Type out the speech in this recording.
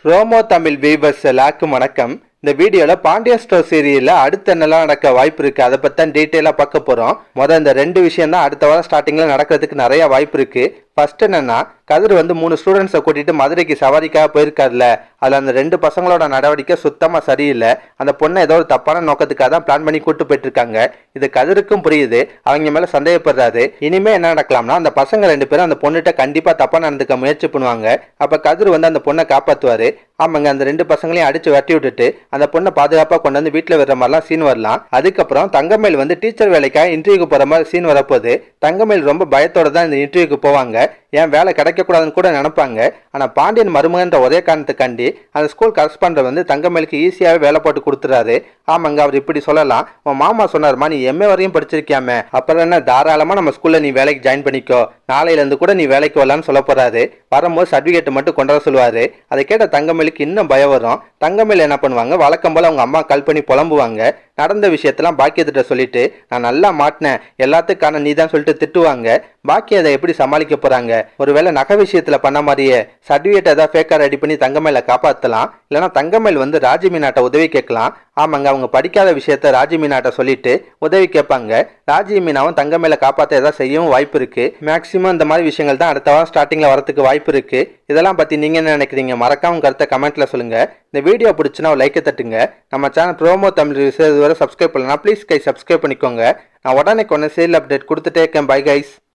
Promo Tamil viewers எல்லாருக்கும் வணக்கம். இந்த வீடியோல பாண்டியன் ஸ்டோர் சீரியல்ல அடுத்து என்னெல்லாம் நடக்க வாய்ப்பு இருக்கு அதை பத்தி தான் டீட்டெயிலா பார்க்க போறோம். இந்த ரெண்டு விஷயம் தான் அடுத்த வாரம் ஸ்டார்டிங்ல நடக்கிறதுக்கு நிறைய வாய்ப்பு இருக்கு. ஃபர்ஸ்ட் என்னன்னா, கதிர் 3 ஸ்டூடெண்ட்ஸை கூட்டிட்டு மதுரைக்கு சவாரிக்காக போயிருக்காருல, அதுல அந்த 2 பசங்களோட நடவடிக்கை சுத்தமா சரியில்லை. அந்த பொண்ணை ஏதோ ஒரு தப்பான நோக்கத்துக்காக தான் பிளான் பண்ணி கூட்டு போயிட்டு இருக்காங்க. இது கதிருக்கும் புரியுது, அவங்க மேல சந்தேகப்படுறாரு. இனிமே என்ன நடக்கலாம்னா, அந்த பசங்க 2 பேரும் அந்த பொண்ணுகிட்ட கண்டிப்பா தப்பா நடந்துக்க முயற்சி பண்ணுவாங்க. அப்ப கதிர் அந்த பொண்ணை காப்பாத்துவாரு. ஆமாங்க, அந்த 2 பசங்களையும் அடிச்சு வெட்டி விட்டுட்டு அந்த பொண்ணை பாதுகாப்பா கொண்டு வந்து வீட்டுல வர்ற மாதிரிலாம் சீன் வரலாம். அதுக்கப்புறம் தங்கமேல் டீச்சர் வேலைக்காக இன்டர்வியூக்கு போற மாதிரி சீன் வரப்போது. தங்கமேல் ரொம்ப பயத்தோட தான் இந்த இன்டர்வியூக்கு போவாங்க. ஏன் வேலை கிடைக்கக்கூடாதுன்னு கூட நினைப்பாங்க. ஆனா பாண்டியன் மருமகன்ற ஒரே காரணத்துக்காண்டி அந்த ஸ்கூல் கரஸ்பாண்டர் தங்கமேலுக்கு ஈஸியாவே வேலை போட்டு கொடுத்துறாரு. ஆமாங்க, அவர் இப்படி சொல்லலாம், உன் மாமா சொன்னார்மா, நீ எம்ஏ வரையும் படிச்சிருக்கியாமே, அப்புறம் என்ன தாராளமா நம்ம ஸ்கூல்ல நீ வேலைக்கு ஜாயின் பண்ணிக்கோ, நாளையில இருந்து கூட நீ வேலைக்கு வரலான்னு சொல்ல போறாரு. வரும்போது சர்டிபிகேட் மட்டும் கொண்டு வர சொல்லுவாரு. அதை கேட்ட தங்கமேலுக்கு இன்னும் பயம் வரும். தங்கமேல் என்ன பண்ணுவாங்க, வழக்கம் போல அவங்க அம்மா கால் பண்ணி புலம்புவாங்க. நடந்த விஷயத்தெல்லாம் பாக்கியத்திட்ட சொல்லிட்டு, நான் நல்லா மாட்டினேன், எல்லாத்துக்கான நீ தான் சொல்லிட்டு திட்டுவாங்க. பாக்கி அதை எப்படி சமாளிக்க போறாங்க? ஒருவேளை நகை விஷயத்துல பண்ண மாதிரியே சர்டிபிகேட் ஏதாவது ஃபேக்கா ரெடி பண்ணி தங்கமேல காப்பாத்தலாம். இல்லைன்னா தங்கமேல் ராஜி மீனாட்ட உதவி கேட்கலாம். ஆமாங்க, அவங்க படிக்காத விஷயத்த ராஜி மீனாட்ட சொல்லிட்டு உதவி கேட்பாங்க. ராஜி மீனாவும் தங்கமேல காப்பாற்ற ஏதாவது செய்யவும் வாய்ப்பு இருக்கு. மேக்சிமம் இந்த மாதிரி விஷயங்கள் தான் அடுத்த வாரம் ஸ்டார்டிங்ல வரதுக்கு வாய்ப்பு இருக்கு. இதெல்லாம் பத்தி நீங்க என்ன நினைக்கிறீங்க? மறக்காம கருத்தை கமெண்ட்ல சொல்லுங்க. இந்த வீடியோ பிடிச்சுன்னா ஒரு லைக்கை தட்டுங்க. நம்ம சேனல் ப்ரோமோ தமிழ் இதுவரை சப்ஸ்கிரைப் பண்ணலாம், ப்ளீஸ் சப்ஸ்கிரைப் பண்ணிக்கோங்க. நான் உடனே சீரியல் அப்டேட் கொடுத்துட்டே இருக்கேன். Bye guys.